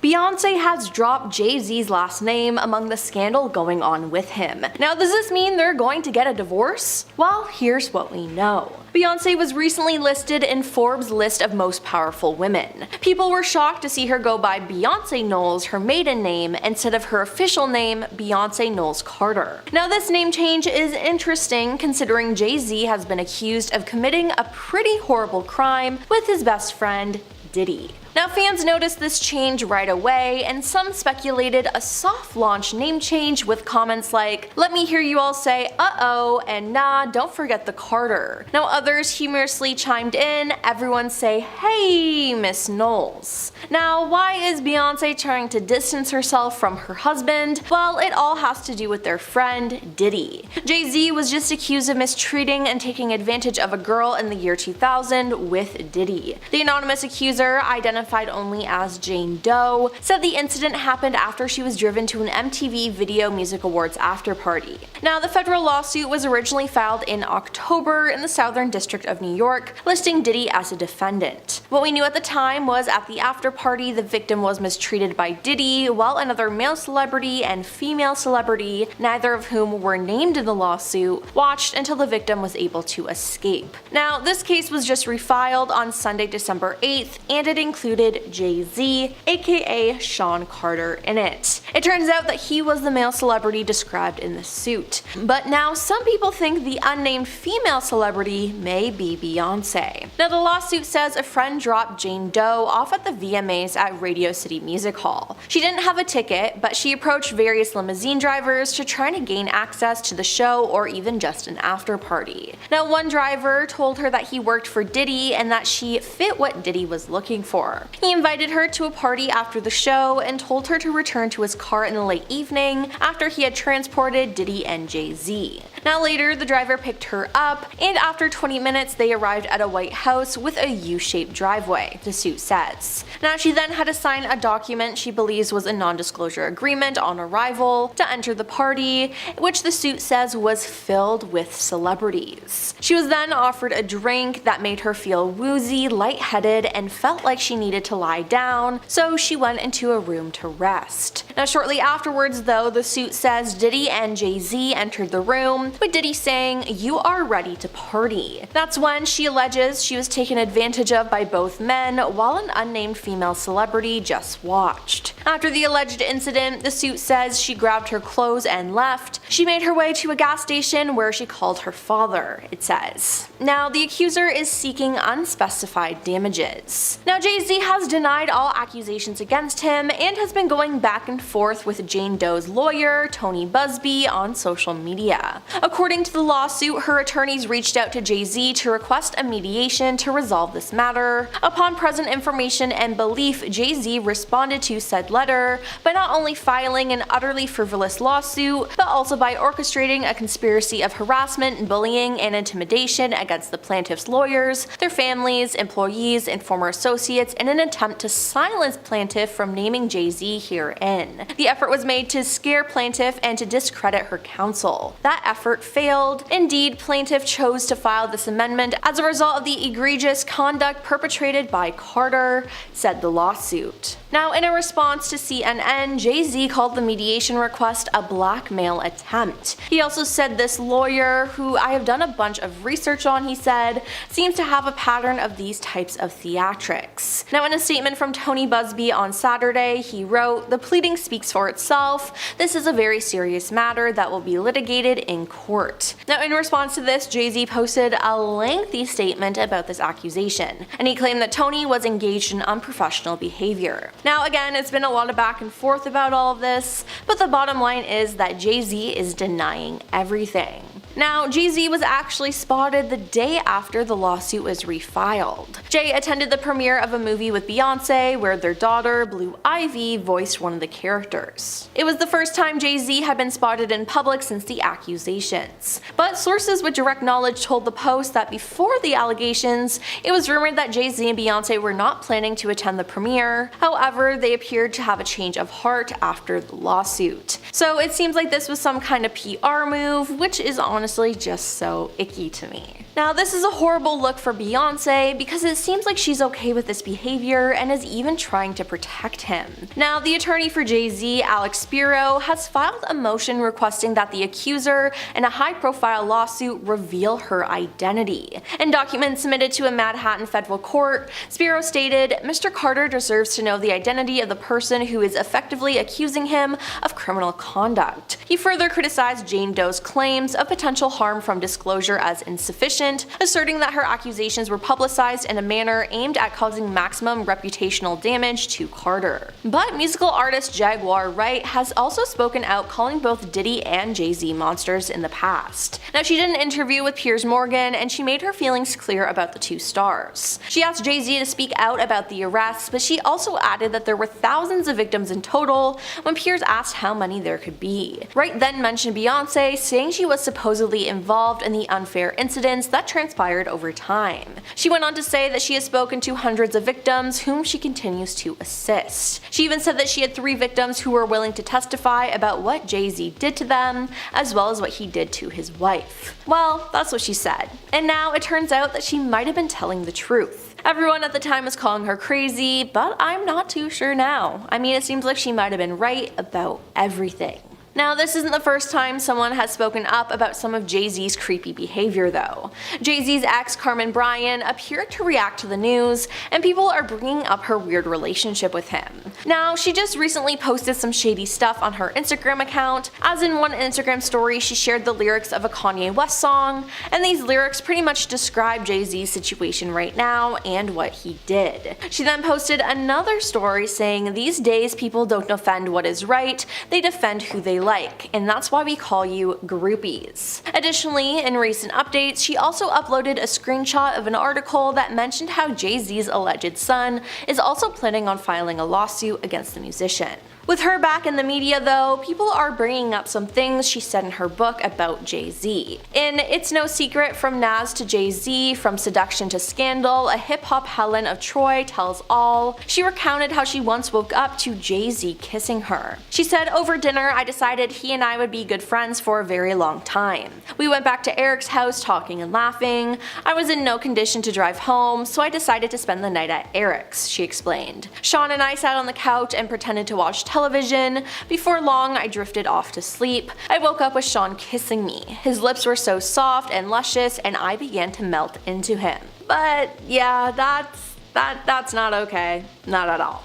Beyonce has dropped Jay Z's last name among the scandal going on with him. Now, does this mean they're going to get a divorce? Well, here's what we know. Beyonce was recently listed in Forbes' list of most powerful women. People were shocked to see her go by Beyonce Knowles, her maiden name, instead of her official name, Beyonce Knowles Carter. Now, this name change is interesting considering Jay Z has been accused of committing a pretty horrible crime with his best friend, Diddy. Now, fans noticed this change right away, and some speculated a soft launch name change with comments like, "Let me hear you all say uh-oh," and "Nah, don't forget the Carter." Now, others humorously chimed in, "Everyone say, hey, Miss Knowles." Now, why is Beyonce trying to distance herself from her husband? Well, it all has to do with their friend, Diddy. Jay Z was just accused of mistreating and taking advantage of a girl in the year 2000 with Diddy. The anonymous accuser, identified only as Jane Doe, said the incident happened after she was driven to an MTV Video Music Awards after party. Now, the federal lawsuit was originally filed in October in the Southern District of New York, listing Diddy as a defendant. What we knew at the time was at the after party, the victim was mistreated by Diddy, while another male celebrity and female celebrity, neither of whom were named in the lawsuit, watched until the victim was able to escape. Now, this case was just refiled on Sunday, December 8th, and it included Jay Z, aka Sean Carter, in it. It turns out that he was the male celebrity described in the suit. But now some people think the unnamed female celebrity may be Beyonce. Now, the lawsuit says a friend dropped Jane Doe off at the VMAs at Radio City Music Hall. She didn't have a ticket, but she approached various limousine drivers to try to gain access to the show or even just an after party. Now, one driver told her that he worked for Diddy and that she fit what Diddy was looking for. He invited her to a party after the show and told her to return to his car in the late evening after he had transported Diddy and Jay Z. Now, later, the driver picked her up, and after 20 minutes they arrived at a white house with a U-shaped driveway, the suit says. Now, she then had to sign a document she believes was a non-disclosure agreement on arrival to enter the party, which the suit says was filled with celebrities. She was then offered a drink that made her feel woozy, lightheaded, and felt like she needed to lie down, so she went into a room to rest. Now, shortly afterwards, though, the suit says Diddy and Jay Z entered the room, with Diddy saying, "You are ready to party." That's when she alleges she was taken advantage of by both men while an unnamed female celebrity just watched. After the alleged incident, the suit says she grabbed her clothes and left. She made her way to a gas station where she called her father, it says. Now, the accuser is seeking unspecified damages. Now, Jay Z has denied all accusations against him and has been going back and forth with Jane Doe's lawyer, Tony Busby, on social media. According to the lawsuit, her attorneys reached out to Jay Z to request a mediation to resolve this matter. Upon present information and belief, Jay Z responded to said letter by not only filing an utterly frivolous lawsuit, but also by orchestrating a conspiracy of harassment, bullying, and intimidation against the plaintiff's lawyers, their families, employees, and former associates in an attempt to silence plaintiff from naming Jay Z herein. The effort was made to scare plaintiff and to discredit her counsel. That effort failed. Indeed, plaintiff chose to file this amendment as a result of the egregious conduct perpetrated by Carter, said the lawsuit. Now, in a response to CNN, Jay Z called the mediation request a blackmail attempt. He also said this lawyer, who I have done a bunch of research on, he said, seems to have a pattern of these types of theatrics. Now, in a statement from Tony Busby on Saturday, he wrote, "The pleading speaks for itself. This is a very serious matter that will be litigated in court." Now, in response to this, Jay Z posted a lengthy statement about this accusation, and he claimed that Tony was engaged in unprofessional behavior. Now, again, it's been a lot of back and forth about all of this, but the bottom line is that Jay Z is denying everything. Now, Jay Z was actually spotted the day after the lawsuit was refiled. Jay attended the premiere of a movie with Beyonce where their daughter, Blue Ivy, voiced one of the characters. It was the first time Jay Z had been spotted in public since the accusations. But sources with direct knowledge told the Post that before the allegations, it was rumored that Jay Z and Beyonce were not planning to attend the premiere. However, they appeared to have a change of heart after the lawsuit. So it seems like this was some kind of PR move, which is honestly just so icky to me. Now, this is a horrible look for Beyonce because it seems like she's okay with this behavior and is even trying to protect him. Now, the attorney for Jay Z, Alex Spiro, has filed a motion requesting that the accuser in a high-profile lawsuit reveal her identity. In documents submitted to a Manhattan federal court, Spiro stated, "Mr. Carter deserves to know the identity of the person who is effectively accusing him of criminal conduct." He further criticized Jane Doe's claims of potential harm from disclosure as insufficient, asserting that her accusations were publicized in a manner aimed at causing maximum reputational damage to Carter. But musical artist Jaguar Wright has also spoken out, calling both Diddy and Jay Z monsters in the past. Now, she did an interview with Piers Morgan and she made her feelings clear about the two stars. She asked Jay Z to speak out about the arrests, but she also added that there were thousands of victims in total when Piers asked how many there could be. Wright then mentioned Beyonce, saying she was supposedly involved in the unfair incidents that transpired over time. She went on to say that she has spoken to hundreds of victims whom she continues to assist. She even said that she had 3 victims who were willing to testify about what Jay Z did to them, as well as what he did to his wife. Well, that's what she said. And now it turns out that she might have been telling the truth. Everyone at the time was calling her crazy, but I'm not too sure now. I mean, it seems like she might have been right about everything. Now, this isn't the first time someone has spoken up about some of Jay Z's creepy behavior though. Jay Z's ex, Carmen Bryan, appeared to react to the news, and people are bringing up her weird relationship with him. Now, she just recently posted some shady stuff on her Instagram account, as in one Instagram story she shared the lyrics of a Kanye West song, and these lyrics pretty much describe Jay Z's situation right now and what he did. She then posted another story saying, "These days people don't defend what is right, they defend who they like, and that's why we call you groupies." Additionally, in recent updates, she also uploaded a screenshot of an article that mentioned how Jay Z's alleged son is also planning on filing a lawsuit against the musician. With her back in the media though, people are bringing up some things she said in her book about Jay Z. In It's No Secret From Nas to Jay Z, From Seduction to Scandal, a hip-hop Helen of Troy tells all, she recounted how she once woke up to Jay Z kissing her. She said, "Over dinner I decided he and I would be good friends for a very long time. We went back to Eric's house talking and laughing. I was in no condition to drive home, so I decided to spend the night at Eric's," she explained. "Sean and I sat on the couch and pretended to watch television. Before long, I drifted off to sleep. I woke up with Sean kissing me. His lips were so soft and luscious, and I began to melt into him." But yeah, that's not okay. Not at all.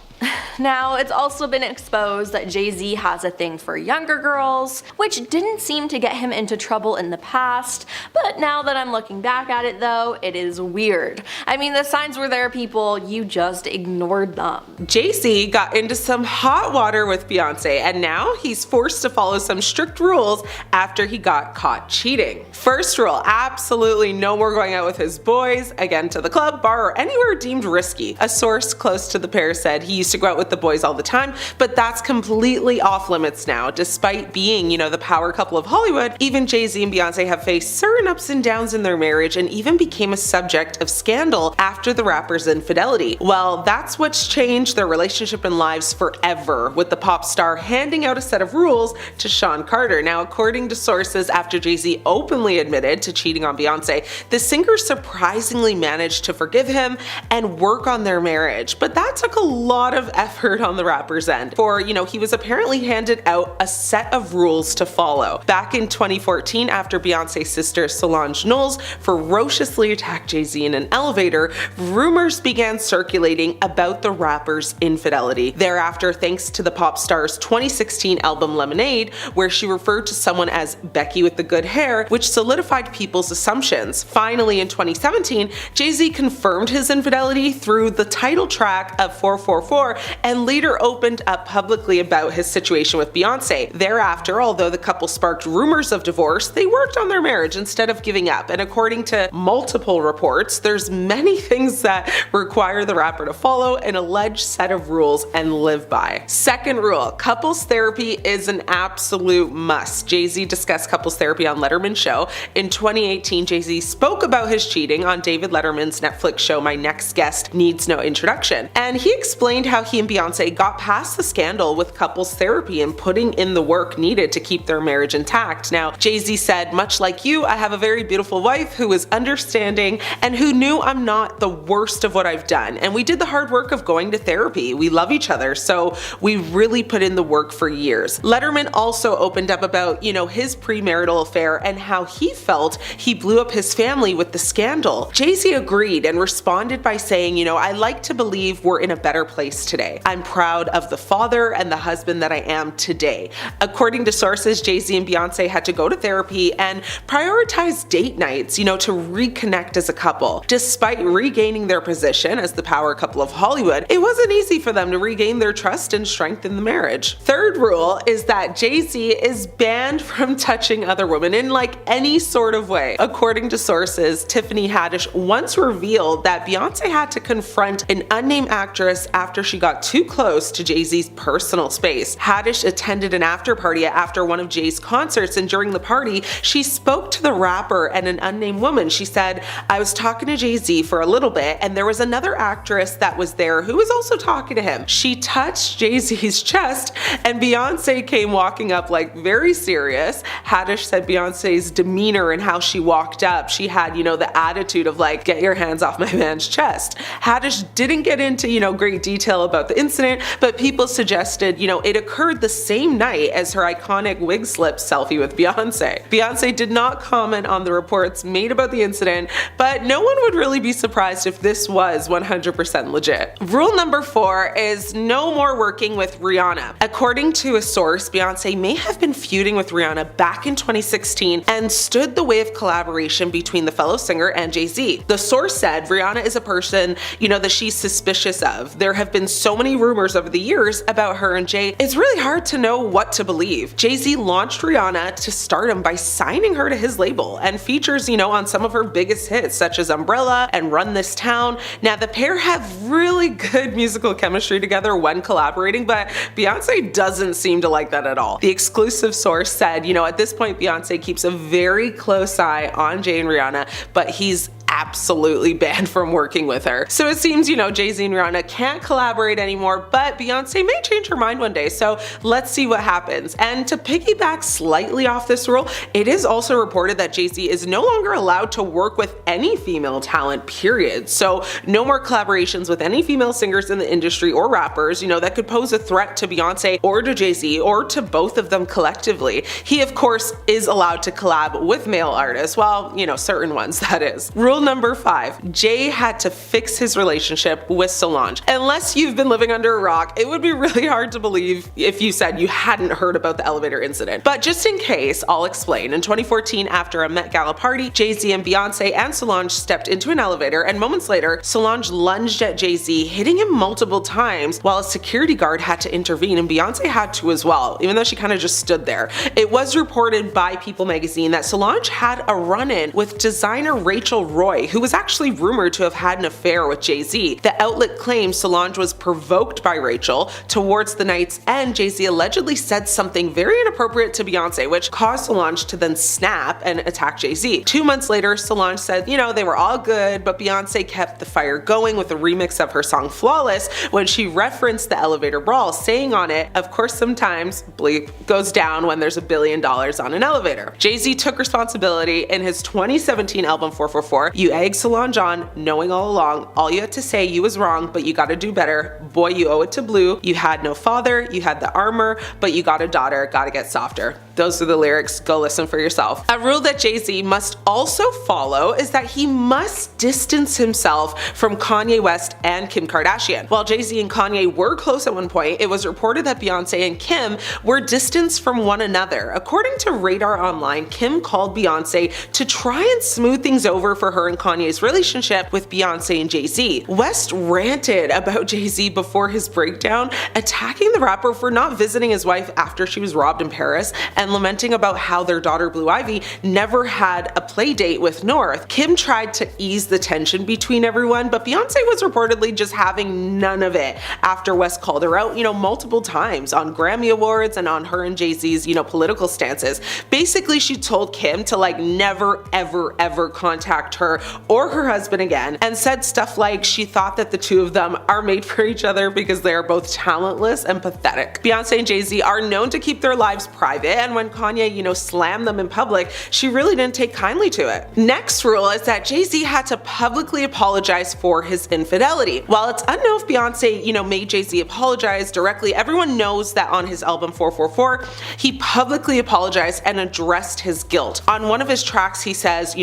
Now, it's also been exposed that Jay Z has a thing for younger girls, which didn't seem to get him into trouble in the past, but now that I'm looking back at it though, it is weird. I mean, the signs were there, people, you just ignored them. Jay Z got into some hot water with Beyonce, and now he's forced to follow some strict rules after he got caught cheating. First rule, absolutely no more going out with his boys, again to the club, bar, or anywhere deemed risky. A source close to the pair said he used to go out with the boys all the time, but that's completely off limits now. Despite being, the power couple of Hollywood, even Jay Z and Beyonce have faced certain ups and downs in their marriage and even became a subject of scandal after the rapper's infidelity. Well, that's what's changed their relationship and lives forever, with the pop star handing out a set of rules to Sean Carter. Now, according to sources, after Jay Z openly admitted to cheating on Beyonce, the singer surprisingly managed to forgive him and work on their marriage. But that took a lot of effort on the rapper's end, for he was apparently handed out a set of rules to follow. Back in 2014, after Beyonce's sister Solange Knowles ferociously attacked Jay Z in an elevator, rumors began circulating about the rapper's infidelity. Thereafter, thanks to the pop star's 2016 album Lemonade, where she referred to someone as Becky with the good hair, which solidified people's assumptions. Finally, in 2017, Jay Z confirmed his infidelity through the title track of 444 and later opened up publicly about his situation with Beyonce. Thereafter, although the couple sparked rumors of divorce, they worked on their marriage instead of giving up. And according to multiple reports, there's many things that require the rapper to follow an alleged set of rules and live by. Second rule, couples therapy is an absolute must. Jay Z discussed couples therapy on Letterman's show. In 2018, Jay Z spoke about his cheating on David Letterman's Netflix show My Next Guest Needs No Introduction. And he explained how he and Beyonce got past the scandal with couples therapy and putting in the work needed to keep their marriage intact. Now, Jay Z said, "Much like you, I have a very beautiful wife who is understanding and who knew I'm not the worst of what I've done. And we did the hard work of going to therapy. We love each other, so we really put in the work for years." Letterman also opened up about, his premarital affair and how he felt he blew up his family with the scandal. Jay Z agreed and responded by saying, "I like to believe we're in a better place today. I'm proud of the father and the husband that I am today." According to sources, Jay Z and Beyonce had to go to therapy and prioritize date nights, to reconnect as a couple. Despite regaining their position as the power couple of Hollywood, it wasn't easy for them to regain their trust and strengthen the marriage. Third rule is that Jay Z is banned from touching other women in any sort of way. According to sources, Tiffany Haddish once revealed that Beyonce had to confront an unnamed actress after she got too close to Jay Z's personal space. Haddish attended an after party after one of Jay's concerts, and during the party, she spoke to the rapper and an unnamed woman. She said, "I was talking to Jay Z for a little bit, and there was another actress that was there who was also talking to him. She touched Jay Z's chest, and Beyonce came walking up very serious." Haddish said Beyonce's demeanor and how she walked up, she had, the attitude of "get your hands off my man's chest." Haddish didn't get into, great detail about the incident, but people suggested, it occurred the same night as her iconic wig slip selfie with Beyonce. Beyonce did not comment on the reports made about the incident, but no one would really be surprised if this was 100% legit. Rule number 4 is no more working with Rihanna. According to a source, Beyonce may have been feuding with Rihanna back in 2016 and stood the way of collaboration between the fellow singer and Jay Z. The source said Rihanna is a person, that she's suspicious of. There have been so many rumors over the years about her and Jay, it's really hard to know what to believe. Jay Z launched Rihanna to stardom by signing her to his label and features, on some of her biggest hits such as Umbrella and Run This Town. Now, the pair have really good musical chemistry together when collaborating, but Beyonce doesn't seem to like that at all. The exclusive source said, at this point Beyonce keeps a very close eye on Jay and Rihanna, but he's absolutely banned from working with her. So it seems, Jay Z and Rihanna can't collaborate anymore, but Beyonce may change her mind one day, so let's see what happens. And to piggyback slightly off this rule, it is also reported that Jay Z is no longer allowed to work with any female talent, period. So no more collaborations with any female singers in the industry or rappers, that could pose a threat to Beyonce or to Jay Z or to both of them collectively. He, of course, is allowed to collab with male artists, well, certain ones, that is. Rule number 5, Jay had to fix his relationship with Solange. Unless you've been living under a rock, it would be really hard to believe if you said you hadn't heard about the elevator incident. But just in case, I'll explain. In 2014, after a Met Gala party, Jay Z and Beyonce and Solange stepped into an elevator, and moments later, Solange lunged at Jay Z, hitting him multiple times while a security guard had to intervene, and Beyonce had to as well, even though she kind of just stood there. It was reported by People magazine that Solange had a run-in with designer Rachel Roy, who was actually rumored to have had an affair with Jay Z. The outlet claims Solange was provoked by Rachel. Towards the night's end, Jay Z allegedly said something very inappropriate to Beyonce, which caused Solange to then snap and attack Jay Z. 2 months later, Solange said, they were all good, but Beyonce kept the fire going with a remix of her song Flawless when she referenced the elevator brawl, saying on it, "Of course sometimes bleep goes down when there's $1 billion on an elevator." Jay Z took responsibility in his 2017 album 444. "You egged Solange on, knowing all along. All you had to say, you was wrong, but you gotta do better. Boy, you owe it to Blue. You had no father, you had the armor, but you got a daughter, gotta get softer." Those are the lyrics, go listen for yourself. A rule that Jay Z must also follow is that he must distance himself from Kanye West and Kim Kardashian. While Jay Z and Kanye were close at one point, it was reported that Beyonce and Kim were distanced from one another. According to Radar Online, Kim called Beyonce to try and smooth things over for her and Kanye's relationship with Beyonce and Jay Z. West ranted about Jay Z before his breakdown, attacking the rapper for not visiting his wife after she was robbed in Paris, and lamenting about how their daughter Blue Ivy never had a play date with North. Kim tried to ease the tension between everyone, but Beyonce was reportedly just having none of it after West called her out, multiple times on Grammy Awards and on her and Jay Z's, political stances. Basically, she told Kim to never ever contact her or her husband again, and said stuff like she thought that the two of them are made for each other because they are both talentless and pathetic. Beyonce and Jay Z are known to keep their lives private, and when Kanye, slammed them in public, she really didn't take kindly to it. Next rule is that Jay Z had to publicly apologize for his infidelity. While it's unknown if Beyonce, made Jay Z apologize directly, everyone knows that on his album 444, he publicly apologized and addressed his guilt. On one of his tracks, he says,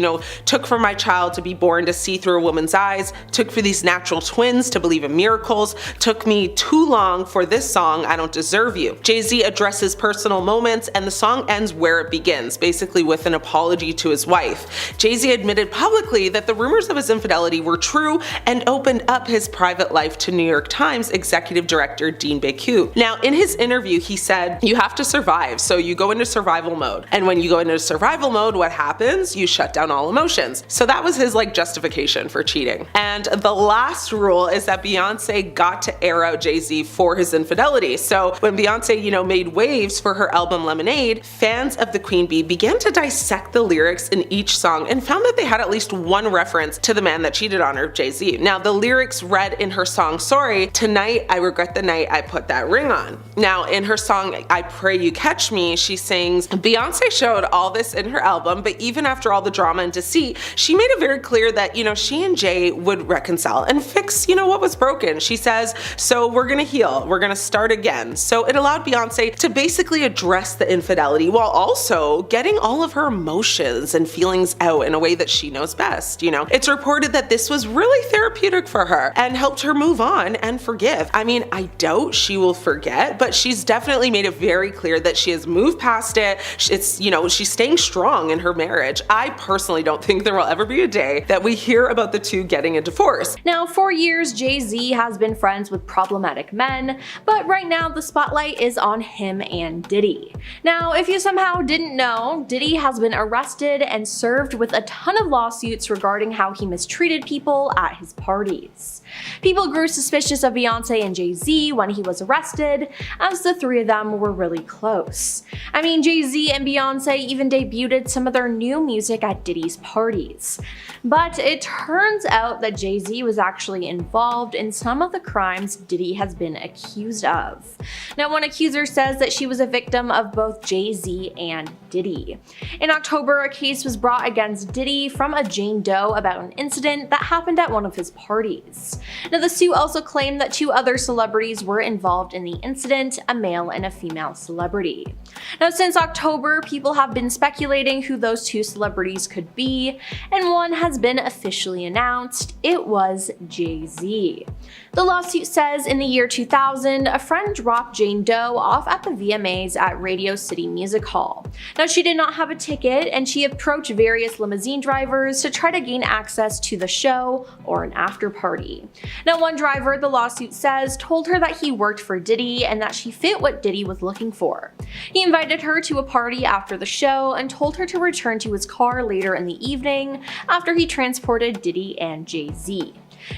took for my child to be born to see through a woman's eyes, took for these natural twins to believe in miracles, took me too long for this song, I don't deserve you. Jay Z addresses personal moments, and the song ends where it begins, basically with an apology to his wife. Jay Z admitted publicly that the rumors of his infidelity were true and opened up his private life to New York Times executive director Dean Baku. Now, in his interview, he said, "You have to survive, so you go into survival mode. And when you go into survival mode, what happens? You shut down all emotions." So that was his justification for cheating. And the last rule is that Beyonce got to air out Jay Z for his infidelity. So when Beyonce, made waves for her album Lemonade, fans of the Queen Bee began to dissect the lyrics in each song and found that they had at least one reference to the man that cheated on her, Jay Z. Now, the lyrics read in her song Sorry, "Tonight I regret the night I put that ring on." Now, in her song I Pray You Catch Me, she sings, "Beyonce showed all this in her album, but even after all the drama and deceit, she made it very clear that, she and Jay would reconcile and fix, what was broken." She says, "So we're gonna heal, we're gonna start again." So it allowed Beyonce to basically address the infidelity while also getting all of her emotions and feelings out in a way that she knows best. It's reported that this was really therapeutic for her and helped her move on and forgive. I mean, I doubt she will forget, but she's definitely made it very clear that she has moved past it. It's, she's staying strong in her marriage. I personally don't think there will ever be a day that we hear about the two getting a divorce. Now, for years, Jay Z has been friends with problematic men, but right now the spotlight is on him and Diddy. Now, if you somehow didn't know, Diddy has been arrested and served with a ton of lawsuits regarding how he mistreated people at his parties. People grew suspicious of Beyonce and Jay Z when he was arrested, as the three of them were really close. I mean, Jay Z and Beyonce even debuted some of their new music at Diddy's parties. But it turns out that Jay Z was actually involved in some of the crimes Diddy has been accused of. Now, one accuser says that she was a victim of both Jay Z and Diddy. In October, a case was brought against Diddy from a Jane Doe about an incident that happened at one of his parties. Now, the suit also claimed that two other celebrities were involved in the incident, a male and a female celebrity. Now, since October, people have been speculating who those two celebrities could be, and one has been officially announced. It was Jay Z. The lawsuit says in the year 2000, a friend dropped Jane Doe off at the VMAs at Radio City Music Hall. Now, she did not have a ticket, and she approached various limousine drivers to try to gain access to the show or an after party. Now, one driver, the lawsuit says, told her that he worked for Diddy and that she fit what Diddy was looking for. He invited her to a party after the show and told her to return to his car later in the evening after he transported Diddy and Jay Z.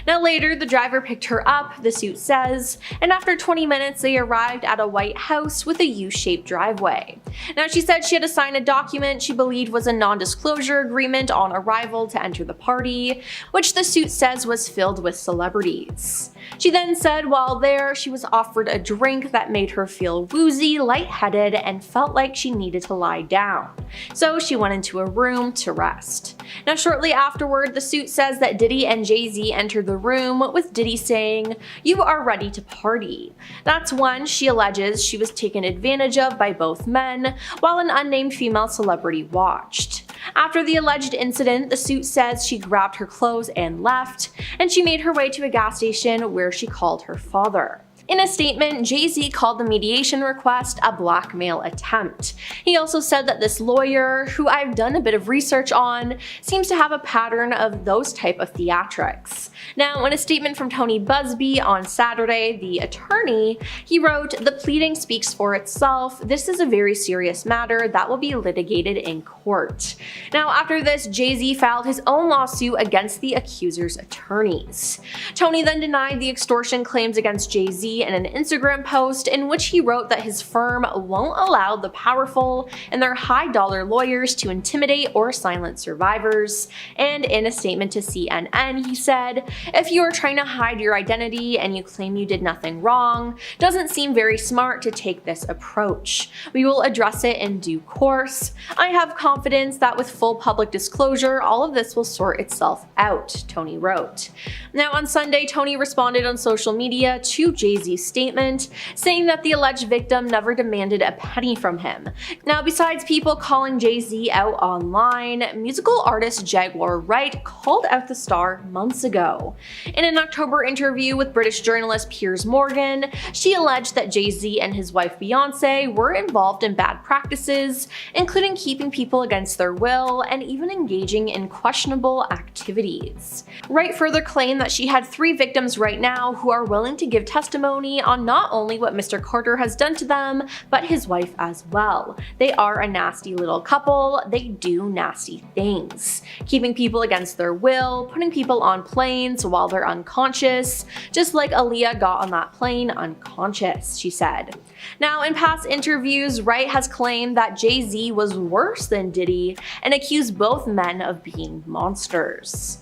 Now later, the driver picked her up, the suit says, and after 20 minutes they arrived at a white house with a U-shaped driveway. Now she said she had to sign a document she believed was a non-disclosure agreement on arrival to enter the party, which the suit says was filled with celebrities. She then said while there, she was offered a drink that made her feel woozy, lightheaded, and felt like she needed to lie down. So she went into a room to rest. Now shortly afterward, the suit says that Diddy and Jay Z entered the room, with Diddy saying, "You are ready to party." That's when she alleges she was taken advantage of by both men, while an unnamed female celebrity watched. After the alleged incident, the suit says she grabbed her clothes and left, and she made her way to a gas station where she called her father. In a statement, Jay Z called the mediation request a blackmail attempt. He also said that this lawyer, who I've done a bit of research on, seems to have a pattern of those type of theatrics. Now, in a statement from Tony Busby on Saturday, the attorney, he wrote, "The pleading speaks for itself. This is a very serious matter that will be litigated in court." Now, after this, Jay Z filed his own lawsuit against the accuser's attorneys. Tony then denied the extortion claims against Jay Z Z in an Instagram post in which he wrote that his firm won't allow the powerful and their high-dollar lawyers to intimidate or silence survivors. And in a statement to CNN, he said, "If you are trying to hide your identity and you claim you did nothing wrong, doesn't seem very smart to take this approach. We will address it in due course. I have confidence that with full public disclosure, all of this will sort itself out," Tony wrote. Now on Sunday, Tony responded on social media to Jay Z's statement, saying that the alleged victim never demanded a penny from him. Now, besides people calling Jay Z out online, musical artist Jaguar Wright called out the star months ago. In an October interview with British journalist Piers Morgan, she alleged that Jay Z and his wife Beyonce were involved in bad practices, including keeping people against their will and even engaging in questionable activities. Wright further claimed that she had 3 victims right now who are willing to give testimony on not only what Mr. Carter has done to them, but his wife as well. They are a nasty little couple. They do nasty things. Keeping people against their will, putting people on planes while they're unconscious, just like Aaliyah got on that plane unconscious, she said. Now, in past interviews, Wright has claimed that Jay Z was worse than Diddy and accused both men of being monsters.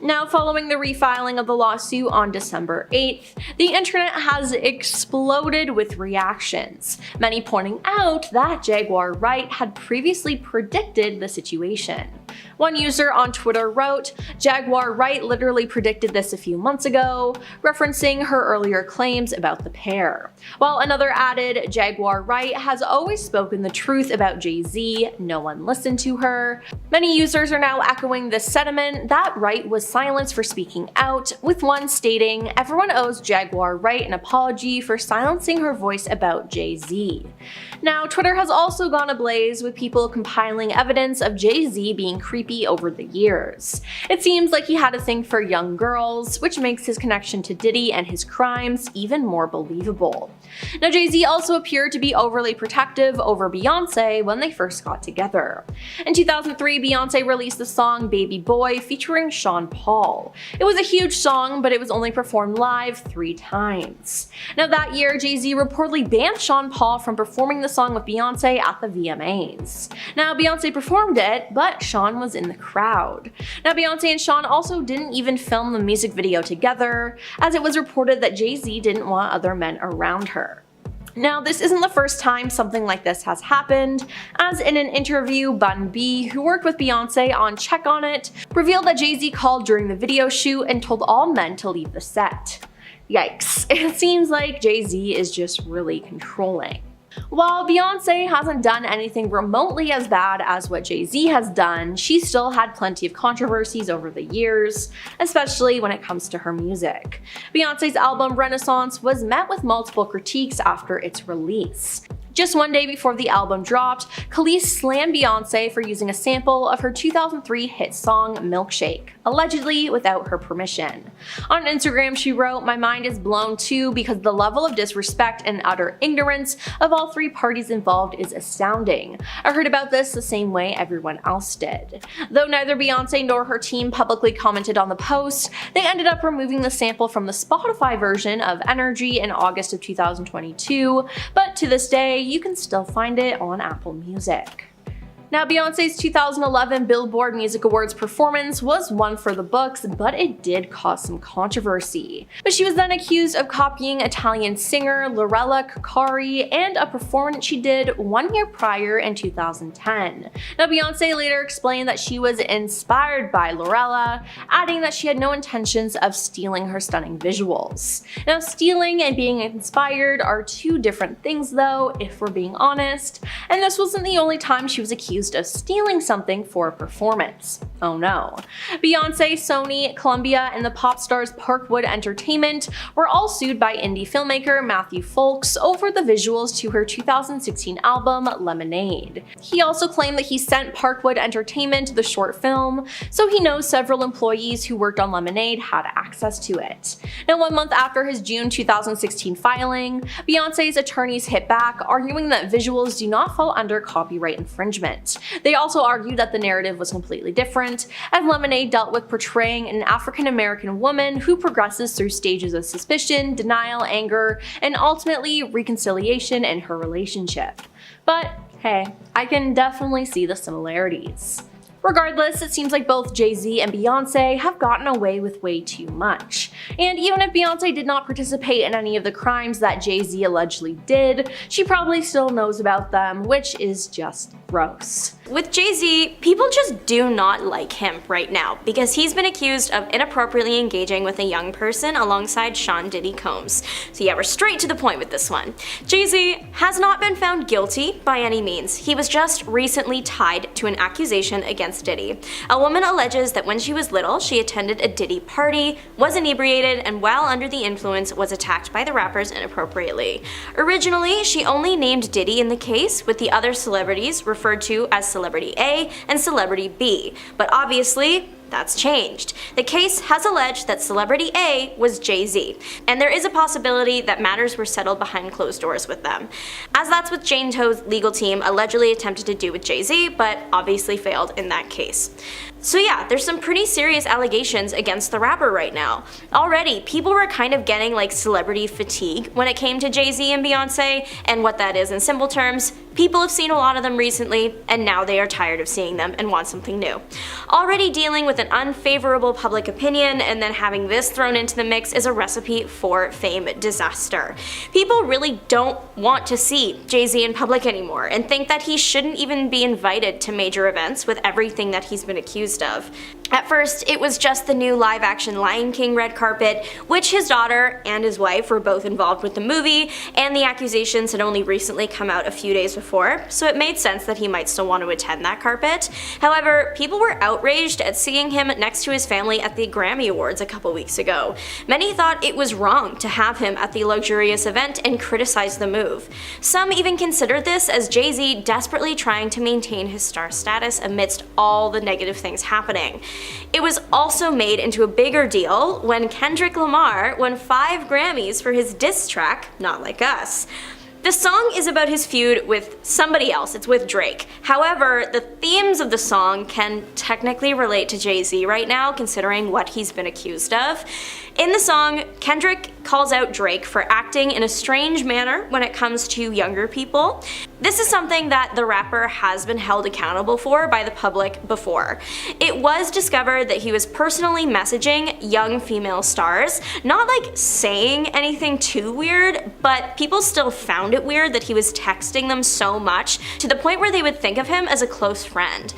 Now, following the refiling of the lawsuit on December 8th, the internet has exploded with reactions, many pointing out that Jaguar Wright had previously predicted the situation. One user on Twitter wrote, "Jaguar Wright literally predicted this a few months ago," referencing her earlier claims about the pair. While another added, "Jaguar Wright has always spoken the truth about Jay Z, no one listened to her." Many users are now echoing this sentiment that Wright was silenced for speaking out, with one stating, "Everyone owes Jaguar Wright an apology for silencing her voice about Jay Z." Now, Twitter has also gone ablaze with people compiling evidence of Jay Z being creepy over the years. It seems like he had a thing for young girls, which makes his connection to Diddy and his crimes even more believable. Now, Jay Z also appeared to be overly protective over Beyonce when they first got together. In 2003, Beyonce released the song Baby Boy featuring Sean Paul. It was a huge song, but it was only performed live 3 times. Now that year, Jay Z reportedly banned Sean Paul from performing the song with Beyonce at the VMAs. Now, Beyonce performed it, but Sean was in the crowd. Now, Beyonce and Sean also didn't even film the music video together, as it was reported that Jay Z didn't want other men around her. Now, this isn't the first time something like this has happened, as in an interview, Bun B, who worked with Beyonce on Check On It, revealed that Jay Z called during the video shoot and told all men to leave the set. Yikes, it seems like Jay Z is just really controlling. While Beyonce hasn't done anything remotely as bad as what Jay Z has done, she still had plenty of controversies over the years, especially when it comes to her music. Beyonce's album Renaissance was met with multiple critiques after its release. Just one day before the album dropped, Khalees slammed Beyonce for using a sample of her 2003 hit song Milkshake, allegedly without her permission. On Instagram, she wrote, "My mind is blown too because the level of disrespect and utter ignorance of all 3 parties involved is astounding. I heard about this the same way everyone else did." Though neither Beyonce nor her team publicly commented on the post, they ended up removing the sample from the Spotify version of Energy in August of 2022, but to this day, you can still find it on Apple Music. Now, Beyonce's 2011 Billboard Music Awards performance was one for the books, but it did cause some controversy. But she was then accused of copying Italian singer Lorella Cucari and a performance she did 1 year prior in 2010. Now, Beyonce later explained that she was inspired by Lorella, adding that she had no intentions of stealing her stunning visuals. Now, stealing and being inspired are 2 different things though, if we're being honest, and this wasn't the only time she was accused of stealing something for a performance. Oh no. Beyonce, Sony, Columbia, and the pop stars Parkwood Entertainment were all sued by indie filmmaker Matthew Folks over the visuals to her 2016 album Lemonade. He also claimed that he sent Parkwood Entertainment the short film, so he knows several employees who worked on Lemonade had access to it. Now, 1 month after his June 2016 filing, Beyonce's attorneys hit back, arguing that visuals do not fall under copyright infringement. They also argued that the narrative was completely different, different, as Lemonade dealt with portraying an African-American woman who progresses through stages of suspicion, denial, anger, and ultimately reconciliation in her relationship. But hey, I can definitely see the similarities. Regardless, it seems like both Jay Z and Beyonce have gotten away with way too much. And even if Beyonce did not participate in any of the crimes that Jay Z allegedly did, she probably still knows about them, which is just gross. With Jay Z, people just do not like him right now because he's been accused of inappropriately engaging with a young person alongside Sean Diddy Combs. So yeah, we're straight to the point with this one. Jay Z has not been found guilty by any means. He was just recently tied to an accusation against Diddy. A woman alleges that when she was little, she attended a Diddy party, was inebriated, and while under the influence was attacked by the rappers inappropriately. Originally, she only named Diddy in the case, with the other celebrities referred to as Celebrity A and Celebrity B, but obviously, that's changed. The case has alleged that Celebrity A was Jay Z, and there is a possibility that matters were settled behind closed doors with them, as that's what Jane Toe's legal team allegedly attempted to do with Jay Z, but obviously failed in that case. So yeah, there's some pretty serious allegations against the rapper right now. Already, people were kind of getting like celebrity fatigue when it came to Jay Z and Beyonce, and what that is in simple terms, people have seen a lot of them recently, and now they are tired of seeing them and want something new. Already dealing with an unfavorable public opinion and then having this thrown into the mix is a recipe for fame disaster. People really don't want to see Jay Z in public anymore and think that he shouldn't even be invited to major events with everything that he's been accused of. At first, it was just the new live-action Lion King red carpet, which his daughter and his wife were both involved with the movie, and the accusations had only recently come out a few days before, so it made sense that he might still want to attend that carpet. However, people were outraged at seeing him next to his family at the Grammy Awards a couple weeks ago. Many thought it was wrong to have him at the luxurious event and criticized the move. Some even considered this as Jay Z desperately trying to maintain his star status amidst all the negative things happening. It was also made into a bigger deal when Kendrick Lamar won 5 Grammys for his diss track, Not Like Us. The song is about his feud with somebody else, it's with Drake. However, the themes of the song can technically relate to Jay Z right now, considering what he's been accused of. In the song, Kendrick calls out Drake for acting in a strange manner when it comes to younger people. This is something that the rapper has been held accountable for by the public before. It was discovered that he was personally messaging young female stars, not like saying anything too weird, but people still found it weird that he was texting them so much to the point where they would think of him as a close friend.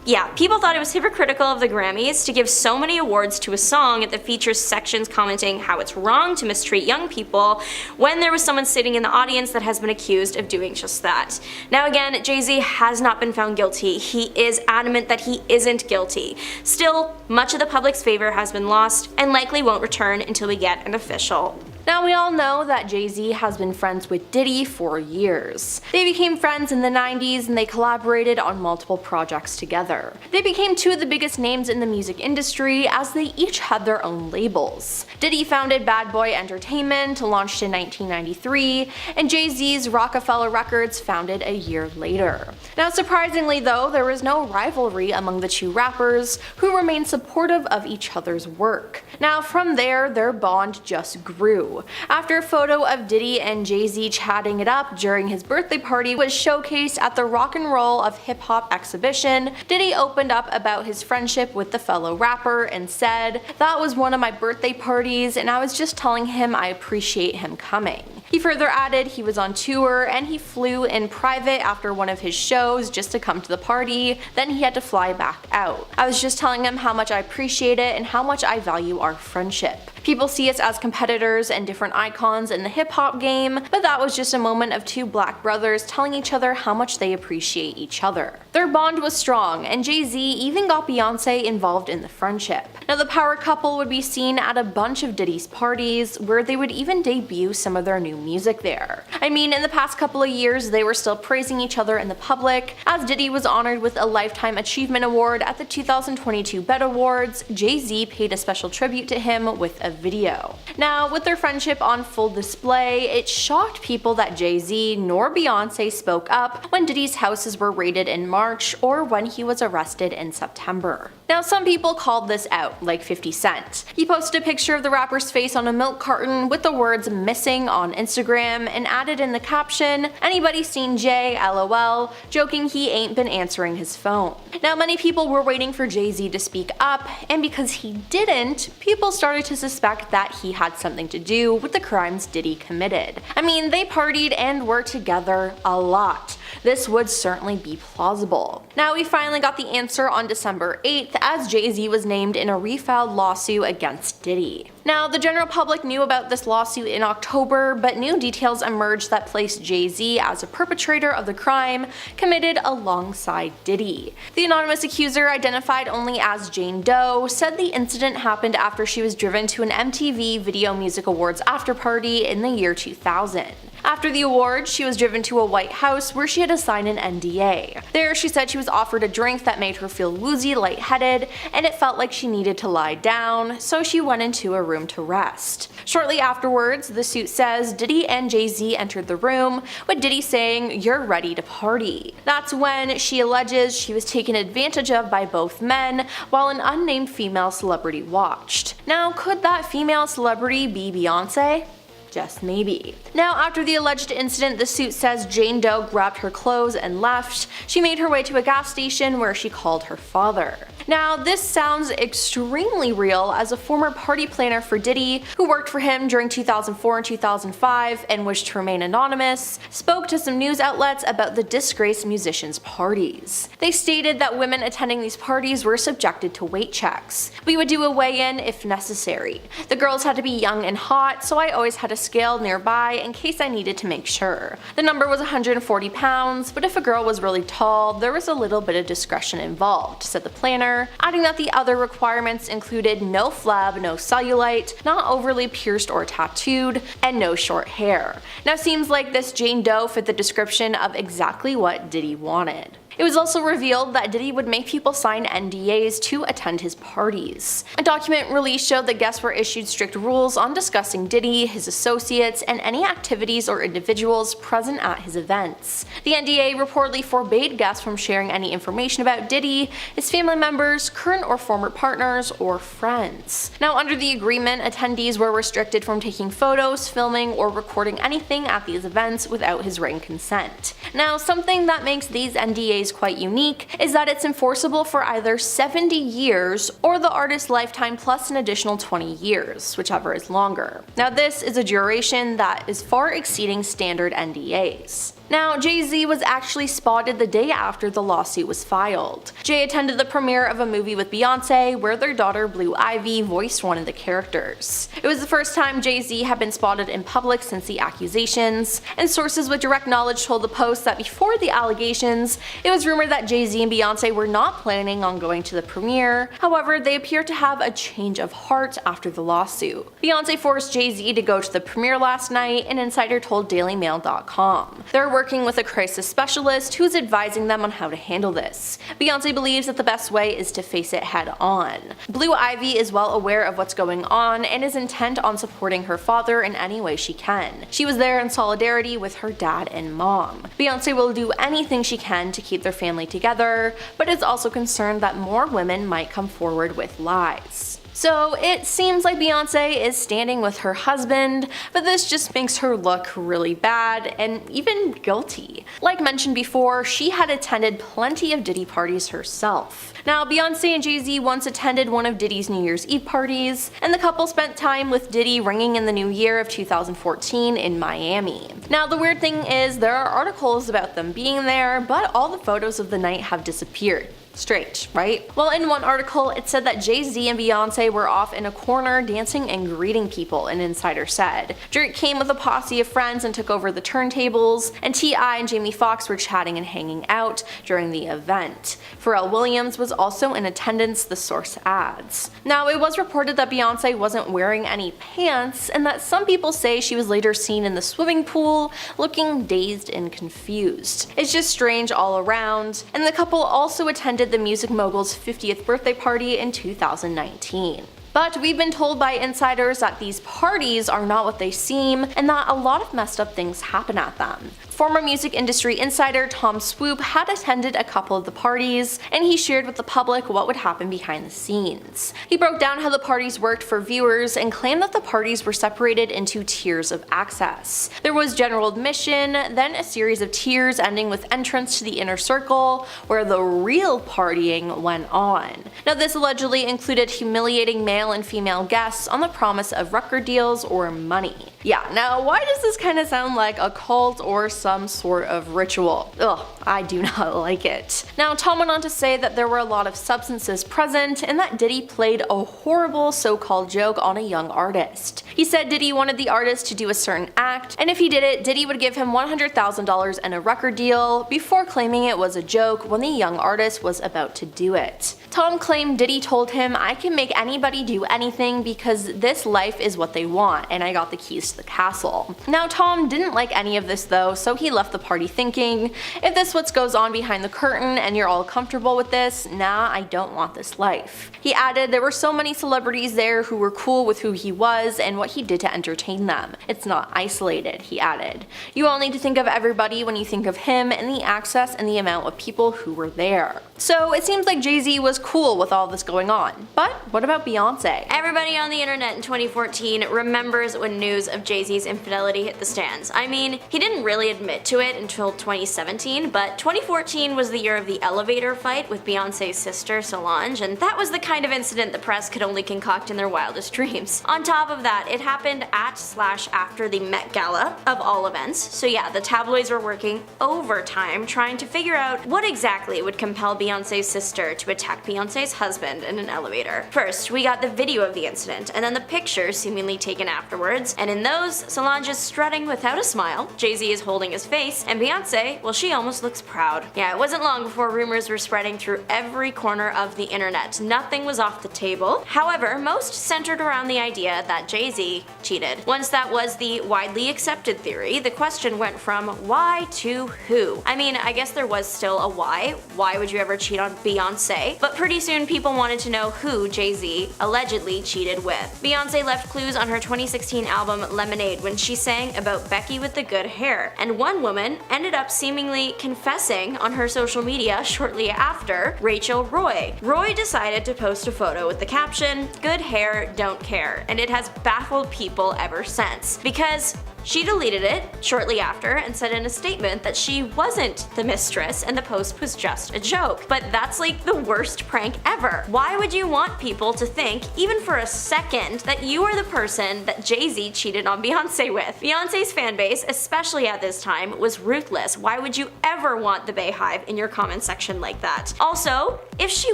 Yeah, people thought it was hypocritical of the Grammys to give so many awards to a song that features sections commenting how it's wrong to mistreat young people when there was someone sitting in the audience that has been accused of doing just that. Now again, Jay Z has not been found guilty. He is adamant that he isn't guilty. Still, much of the public's favor has been lost and likely won't return until we get an official. Now we all know that Jay Z has been friends with Diddy for years. They became friends in the 90s and they collaborated on multiple projects together. They became two of the biggest names in the music industry as they each had their own labels. Diddy founded Bad Boy Entertainment, launched in 1993, and Jay Z's Rockefeller Records founded a year later. Now surprisingly though, there was no rivalry among the two rappers, who remained supportive of each other's work. Now from there, their bond just grew. After a photo of Diddy and Jay Z chatting it up during his birthday party was showcased at the Rock and Roll of Hip Hop exhibition, Diddy opened up about his friendship with the fellow rapper and said, "That was one of my birthday parties and I was just telling him I appreciate him coming." He further added he was on tour and he flew in private after one of his shows just to come to the party, then he had to fly back out. "I was just telling him how much I appreciate it and how much I value our friendship. People see us as competitors and different icons in the hip hop game, but that was just a moment of two black brothers telling each other how much they appreciate each other." Their bond was strong, and Jay Z even got Beyonce involved in the friendship. Now the power couple would be seen at a bunch of Diddy's parties, where they would even debut some of their new music there. I mean, in the past couple of years, they were still praising each other in the public, as Diddy was honored with a Lifetime Achievement Award at the 2022 BET Awards. Jay Z paid a special tribute to him with a video. Now, with their friendship on full display, it shocked people that Jay Z nor Beyonce spoke up when Diddy's houses were raided in March or when he was arrested in September. Now, some people called this out, like 50 Cent. He posted a picture of the rapper's face on a milk carton with the words "missing" on Instagram and added in the caption, "Anybody seen Jay? LOL," joking he ain't been answering his phone. Now, many people were waiting for Jay Z to speak up, and because he didn't, people started to suspect that he had something to do with the crimes Diddy committed. I mean, they partied and were together a lot. This would certainly be plausible. Now, we finally got the answer on December 8th as Jay Z was named in a refiled lawsuit against Diddy. Now, the general public knew about this lawsuit in October, but new details emerged that placed Jay Z as a perpetrator of the crime committed alongside Diddy. The anonymous accuser, identified only as Jane Doe, said the incident happened after she was driven to an MTV Video Music Awards afterparty in the year 2000. After the awards, she was driven to a White House where she had to sign an NDA. There, she said she was offered a drink that made her feel woozy, lightheaded, and it felt like she needed to lie down, so she went into a room to rest. Shortly afterwards, the suit says Diddy and Jay Z entered the room, with Diddy saying, "You're ready to party." That's when she alleges she was taken advantage of by both men, while an unnamed female celebrity watched. Now, could that female celebrity be Beyonce? Just maybe. Now, after the alleged incident, the suit says Jane Doe grabbed her clothes and left. She made her way to a gas station where she called her father. Now, this sounds extremely real, as a former party planner for Diddy, who worked for him during 2004 and 2005 and wished to remain anonymous, spoke to some news outlets about the disgraced musicians' parties. They stated that women attending these parties were subjected to weight checks. We would do a weigh-in if necessary. The girls had to be young and hot, so I always had a scale nearby in case I needed to make sure. The number was 140 pounds, but if a girl was really tall, there was a little bit of discretion involved, said the planner, adding that the other requirements included no flab, no cellulite, not overly pierced or tattooed, and no short hair. Now, seems like this Jane Doe fit the description of exactly what Diddy wanted. It was also revealed that Diddy would make people sign NDAs to attend his parties. A document released showed that guests were issued strict rules on discussing Diddy, his associates, and any activities or individuals present at his events. The NDA reportedly forbade guests from sharing any information about Diddy, his family members, current or former partners, or friends. Now, under the agreement, attendees were restricted from taking photos, filming, or recording anything at these events without his written consent. Now, something that makes these NDAs quite unique is that it's enforceable for either 70 years or the artist's lifetime plus an additional 20 years, whichever is longer. Now, this is a duration that is far exceeding standard NDAs. Now, Jay Z was actually spotted the day after the lawsuit was filed. Jay attended the premiere of a movie with Beyonce where their daughter Blue Ivy voiced one of the characters. It was the first time Jay Z had been spotted in public since the accusations, and sources with direct knowledge told the Post that before the allegations, it was rumored that Jay Z and Beyonce were not planning on going to the premiere. However, they appear to have a change of heart after the lawsuit. Beyonce forced Jay Z to go to the premiere last night, an insider told DailyMail.com. They're working with a crisis specialist who's advising them on how to handle this. Beyonce believes that the best way is to face it head on. Blue Ivy is well aware of what's going on and is intent on supporting her father in any way she can. She was there in solidarity with her dad and mom. Beyonce will do anything she can to keep their family together, but is also concerned that more women might come forward with lies. So it seems like Beyonce is standing with her husband, but this just makes her look really bad and even guilty. Like mentioned before, she had attended plenty of Diddy parties herself. Now, Beyonce and Jay Z once attended one of Diddy's New Year's Eve parties, and the couple spent time with Diddy ringing in the new year of 2014 in Miami. Now, the weird thing is there are articles about them being there, but all the photos of the night have disappeared. Strange, right? Well, in one article, it said that Jay Z and Beyonce were off in a corner dancing and greeting people, an insider said. Drake came with a posse of friends and took over the turntables, and T.I. and Jamie Foxx were chatting and hanging out during the event. Pharrell Williams was also in attendance, the source adds. Now, it was reported that Beyonce wasn't wearing any pants, and that some people say she was later seen in the swimming pool, looking dazed and confused. It's just strange all around, and the couple also attended the music mogul's 50th birthday party in 2019. But we've been told by insiders that these parties are not what they seem, and that a lot of messed up things happen at them. Former music industry insider Tom Swoop had attended a couple of the parties, and he shared with the public what would happen behind the scenes. He broke down how the parties worked for viewers and claimed that the parties were separated into tiers of access. There was general admission, then a series of tiers ending with entrance to the inner circle, where the real partying went on. Now, this allegedly included humiliating male and female guests on the promise of record deals or money. Yeah, now why does this kind of sound like a cult or some sort of ritual? Ugh, I do not like it. Now, Tom went on to say that there were a lot of substances present and that Diddy played a horrible so-called joke on a young artist. He said Diddy wanted the artist to do a certain act, and if he did it, Diddy would give him $100,000 and a record deal before claiming it was a joke when the young artist was about to do it. Tom claimed Diddy told him, "I can make anybody do anything because this life is what they want, and I got the keys to the castle." Now, Tom didn't like any of this though, so he left the party thinking, if this what goes on behind the curtain and you're all comfortable with this, nah, I don't want this life. He added there were so many celebrities there who were cool with who he was and what he did to entertain them. It's not isolated, he added. You all need to think of everybody when you think of him and the access and the amount of people who were there. So it seems like Jay Z was cool with all this going on. But what about Beyonce? Everybody on the internet in 2014 remembers when news of Jay Z's infidelity hit the stands. I mean, he didn't really admit to it until 2017, but 2014 was the year of the elevator fight with Beyonce's sister Solange, and that was the kind of incident the press could only concoct in their wildest dreams. On top of that, it happened at/after the Met Gala of all events, so yeah, the tabloids were working overtime trying to figure out what exactly would compel Beyonce's sister to attack Beyonce's husband in an elevator. First, we got the video of the incident, and then the pictures seemingly taken afterwards, and in those, Solange is strutting without a smile, Jay-Z is holding his face, and Beyonce, well, she almost looks proud. Yeah, it wasn't long before rumors were spreading through every corner of the internet. Nothing was off the table. However, most centered around the idea that Jay-Z cheated. Once that was the widely accepted theory, the question went from why to who. I mean, I guess there was still a why. Why would you ever cheat on Beyonce? But pretty soon people wanted to know who Jay-Z allegedly cheated with. Beyonce left clues on her 2016 album Lemonade when she sang about Becky with the good hair, and one woman ended up seemingly confessing on her social media shortly after, Rachel Roy. Roy decided to post a photo with the caption, "Good hair, don't care," and it has baffled people ever since, because she deleted it shortly after and said in a statement that she wasn't the mistress and the post was just a joke. But that's like the worst prank ever. Why would you want people to think, even for a second, that you are the person that Jay-Z cheated on Beyonce with? Beyonce's fanbase, especially at this time, was ruthless. Why would you ever want the Bayhive in your comment section like that? Also, if she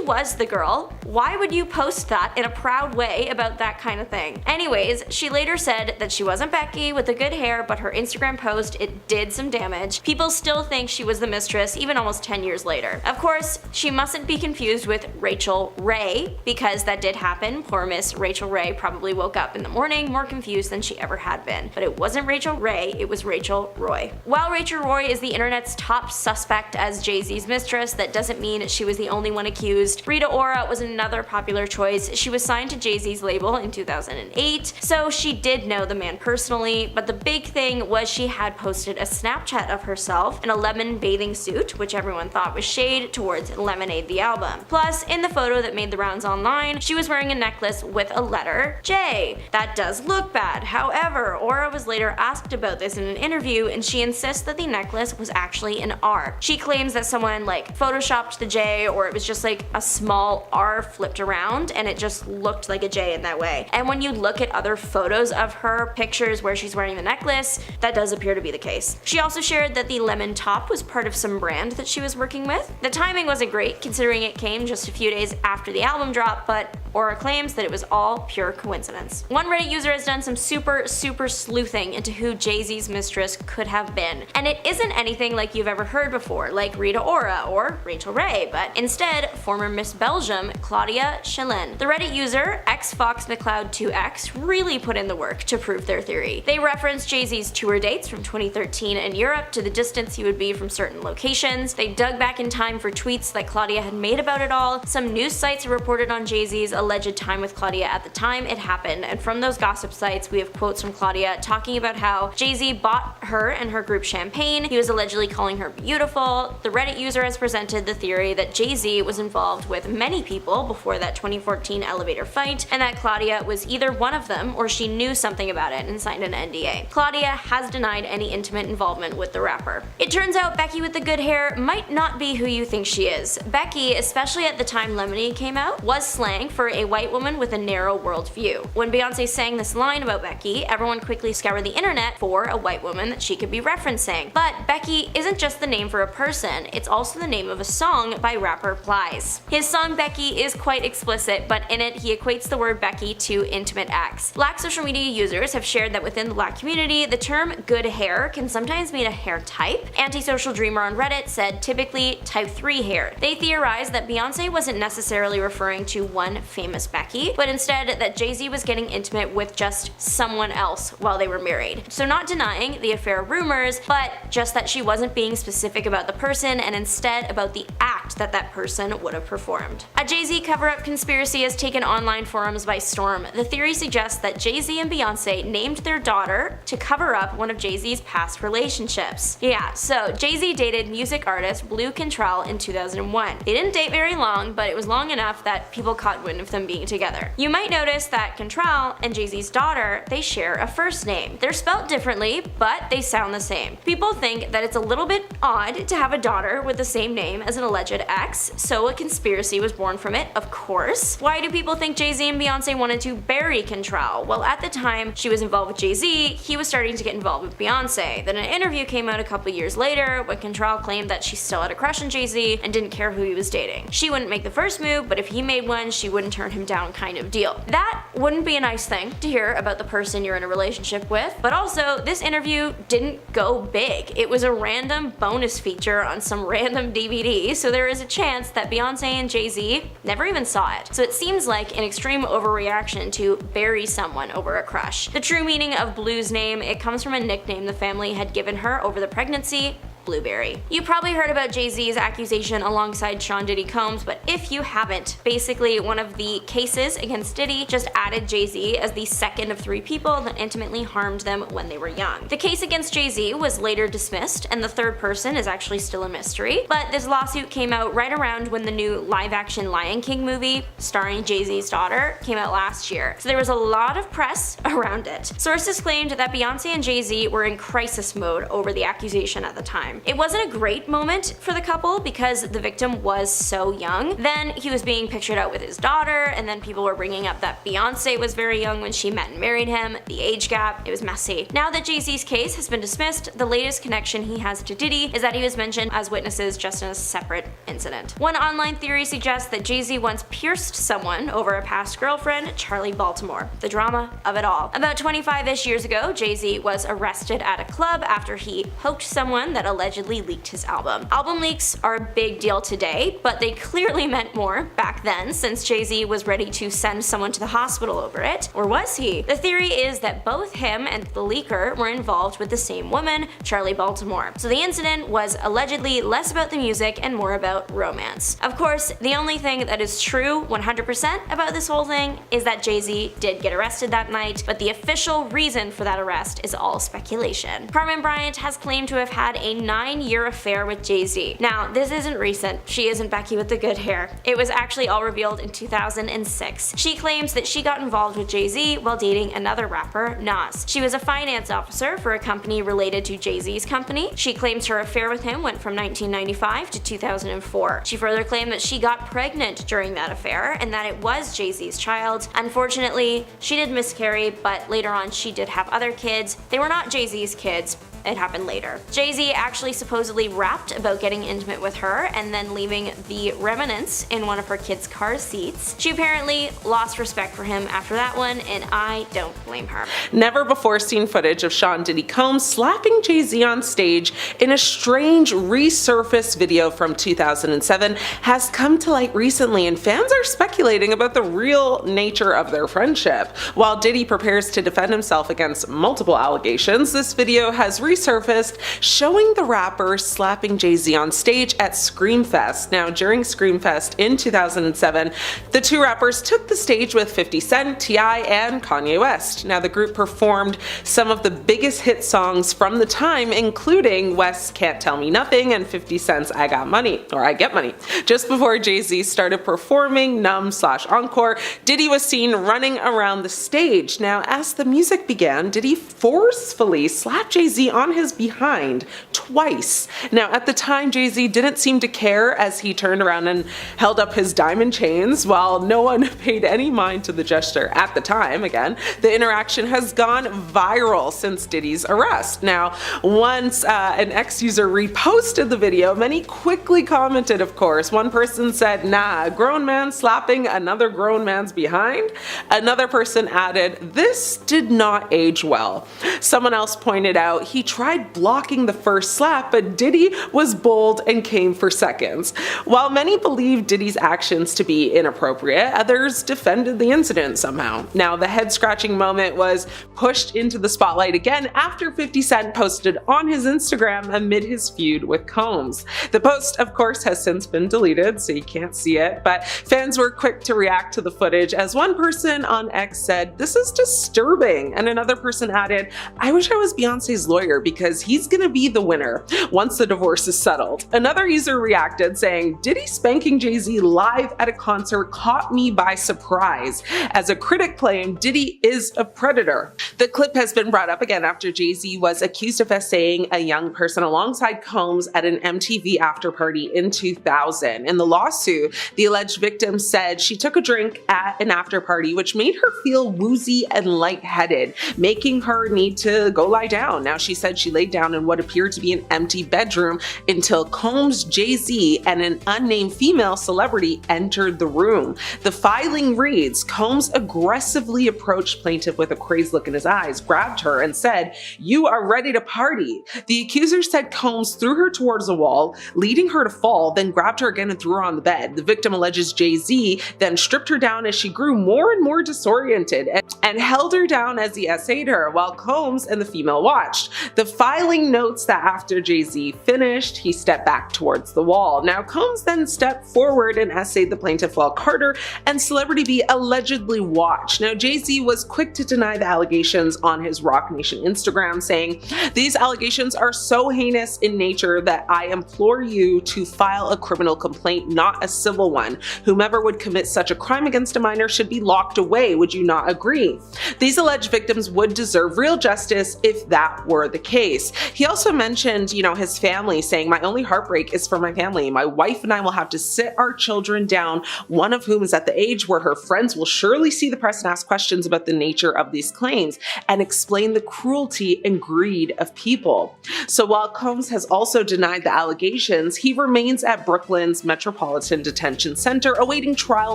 was the girl, why would you post that in a proud way about that kind of thing? Anyways, she later said that she wasn't Becky with the good hair, but her Instagram post, it did some damage. People still think she was the mistress even almost 10 years later. Of course, she mustn't be confused with Rachel Ray, because that did happen. Poor Miss Rachel Ray probably woke up in the morning more confused than she ever had been. But it wasn't Rachel Ray, it was Rachel Roy. While Rachel Roy is the internet's top suspect as Jay-Z's mistress, that doesn't mean she was the only one accused. Rita Ora was another popular choice. She was signed to Jay-Z's label in 2008, so she did know the man personally, but the big thing was she had posted a Snapchat of herself in a lemon bathing suit, which everyone thought was shade towards Lemonade the album. Plus, in the photo that made the rounds online, she was wearing a necklace with a letter J. That does look bad. However, Ora was later asked about this in an interview, and she insists that the necklace was actually an R. She claims that someone like photoshopped the J, or it was just like a small R flipped around and it just looked like a J in that way. And when you look at other photos of her, pictures where she's wearing the necklace, necklace, that does appear to be the case. She also shared that the lemon top was part of some brand that she was working with. The timing wasn't great considering it came just a few days after the album drop, but Aura claims that it was all pure coincidence. One Reddit user has done some super sleuthing into who Jay Z's mistress could have been, and it isn't anything like you've ever heard before, like Rita Ora or Rachel Ray, but instead former Miss Belgium Claudia Schillen. The Reddit user xfoxmcleod2x really put in the work to prove their theory. They referenced Jay Z's tour dates from 2013 in Europe to the distance he would be from certain locations. They dug back in time for tweets that Claudia had made about it all. Some news sites reported on Jay Z's alleged time with Claudia at the time it happened, and from those gossip sites we have quotes from Claudia talking about how Jay Z bought her and her group champagne, he was allegedly calling her beautiful. The Reddit user has presented the theory that Jay Z was involved with many people before that 2014 elevator fight, and that Claudia was either one of them or she knew something about it and signed an NDA. Claudia has denied any intimate involvement with the rapper. It turns out Becky with the good hair might not be who you think she is. Becky, especially at the time Lemonade came out, was slang for a white woman with a narrow worldview. When Beyonce sang this line about Becky, everyone quickly scoured the internet for a white woman that she could be referencing. But Becky isn't just the name for a person, it's also the name of a song by rapper Plies. His song Becky is quite explicit, but in it he equates the word Becky to intimate acts. Black social media users have shared that within the black community, the term good hair can sometimes mean a hair type. Antisocial Dreamer on Reddit said typically type 3 hair. They theorized that Beyonce wasn't necessarily referring to one famous Becky, but instead that Jay Z was getting intimate with just someone else while they were married. So not denying the affair rumors, but just that she wasn't being specific about the person and instead about the act that that person would have performed. A Jay Z cover-up conspiracy has taken online forums by storm. The theory suggests that Jay Z and Beyonce named their daughter to cover up one of Jay Z's past relationships. Yeah, so Jay Z dated music artist Blue Cantrell in 2001. They didn't date very long, but it was long enough that people caught wind of them being together. You might notice that Cantrell and Jay Z's daughter, they share a first name. They're spelled differently, but they sound the same. People think that it's a little bit odd to have a daughter with the same name as an alleged ex, so a conspiracy was born from it, of course. Why do people think Jay Z and Beyonce wanted to bury Cantrell? Well, at the time she was involved with Jay Z, he was starting to get involved with Beyonce. Then an interview came out a couple years later when Cantrell claimed that she still had a crush on Jay Z and didn't care who he was dating. She wouldn't make the first move, but if he made one, she wouldn't turn him down kind of deal. That wouldn't be a nice thing to hear about the person you're in a relationship with, but also this interview didn't go big. It was a random bonus feature on some random DVD, so there is a chance that Beyonce and Jay Z never even saw it. So it seems like an extreme overreaction to bury someone over a crush. The true meaning of Blue's name, it comes from a nickname the family had given her over the pregnancy, Blueberry. You probably heard about Jay Z's accusation alongside Sean Diddy Combs, but if you haven't, basically one of the cases against Diddy just added Jay Z as the second of 3 people that intimately harmed them when they were young. The case against Jay Z was later dismissed, and the third person is actually still a mystery, but this lawsuit came out right around when the new live-action Lion King movie, starring Jay Z's daughter, came out last year, so there was a lot of press around it. Sources claimed that Beyonce and Jay Z were in crisis mode over the accusation at the time. It wasn't a great moment for the couple because the victim was so young. Then he was being pictured out with his daughter, and then people were bringing up that Beyonce was very young when she met and married him, the age gap, it was messy. Now that Jay Z's case has been dismissed, the latest connection he has to Diddy is that he was mentioned as witnesses just in a separate incident. One online theory suggests that Jay Z once pierced someone over a past girlfriend, Charlie Baltimore. The drama of it all. About 25-ish years ago, Jay Z was arrested at a club after he poked someone that allegedly leaked his album. Album leaks are a big deal today, but they clearly meant more back then since Jay Z was ready to send someone to the hospital over it. Or was he? The theory is that both him and the leaker were involved with the same woman, Charlie Baltimore. So the incident was allegedly less about the music and more about romance. Of course, the only thing that is true 100% about this whole thing is that Jay Z did get arrested that night, but the official reason for that arrest is all speculation. Carmen Bryant has claimed to have had a 9-year affair with Jay Z. Now, this isn't recent. She isn't Becky with the good hair. It was actually all revealed in 2006. She claims that she got involved with Jay Z while dating another rapper, Nas. She was a finance officer for a company related to Jay Z's company. She claims her affair with him went from 1995 to 2004. She further claimed that she got pregnant during that affair and that it was Jay Z's child. Unfortunately, she did miscarry, but later on she did have other kids. They were not Jay Z's kids. It happened later. Jay Z actually supposedly rapped about getting intimate with her and then leaving the remnants in one of her kids' car seats. She apparently lost respect for him after that one, and I don't blame her. Never before seen footage of Sean Diddy Combs slapping Jay Z on stage in a strange resurfaced video from 2007 has come to light recently, and fans are speculating about the real nature of their friendship. While Diddy prepares to defend himself against multiple allegations, this video has resurfaced showing the rapper slapping Jay Z on stage at Screamfest. Now, during Screamfest in 2007, the two rappers took the stage with 50 Cent, T.I., and Kanye West. Now, the group performed some of the biggest hit songs from the time, including West's Can't Tell Me Nothing and 50 Cent's I Got Money, or I Get Money. Just before Jay Z started performing Numb/Encore, Diddy was seen running around the stage. Now, as the music began, Diddy forcefully slapped Jay Z on his behind twice. Now, at the time, Jay Z didn't seem to care as he turned around and held up his diamond chains. While no one paid any mind to the gesture at the time, again, the interaction has gone viral since Diddy's arrest. Now, once an ex-user reposted the video, many quickly commented, of course. One person said, "Nah, a grown man slapping another grown man's behind." Another person added, "This did not age well." Someone else pointed out, "He tried blocking the first slap, but Diddy was bold and came for seconds." While many believe Diddy's actions to be inappropriate, others defended the incident somehow. Now, the head-scratching moment was pushed into the spotlight again after 50 Cent posted on his Instagram amid his feud with Combs. The post, of course, has since been deleted, so you can't see it, but fans were quick to react to the footage, as one person on X said, "This is disturbing," and another person added, "I wish I was Beyonce's lawyer because he's gonna be the winner once the divorce is settled." Another user reacted saying, "Diddy spanking Jay Z live at a concert caught me by surprise." As a critic claimed, Diddy is a predator. The clip has been brought up again after Jay Z was accused of essaying a young person alongside Combs at an MTV afterparty in 2000. In the lawsuit, the alleged victim said she took a drink at an afterparty which made her feel woozy and lightheaded, making her need to go lie down. Now, she said she laid down in what appeared to be an empty bedroom until Combs, Jay Z, and an unnamed female celebrity entered the room. The filing reads, Combs aggressively approached plaintiff with a crazed look in his eyes, grabbed her, and said, "You are ready to party." The accuser said Combs threw her towards a wall, leading her to fall, then grabbed her again and threw her on the bed. The victim alleges Jay Z then stripped her down as she grew more and more disoriented and held her down as he essayed her, while Combs and the female watched. The filing notes that after Jay Z finished, he stepped back towards the wall. Now, Combs then stepped forward and essayed the plaintiff while Carter and Celebrity B allegedly watched. Now, Jay Z was quick to deny the allegations on his Rock Nation Instagram, saying, "These allegations are so heinous in nature that I implore you to file a criminal complaint, not a civil one. Whomever would commit such a crime against a minor should be locked away. Would you not agree? These alleged victims would deserve real justice if that were the case." He also mentioned, his family, saying, "My only heartbreak is for my family. My wife and I will have to sit our children down, one of whom is at the age where her friends will surely see the press and ask questions about the nature of these claims and explain the cruelty and greed of people." So while Combs has also denied the allegations, he remains at Brooklyn's Metropolitan Detention Center awaiting trial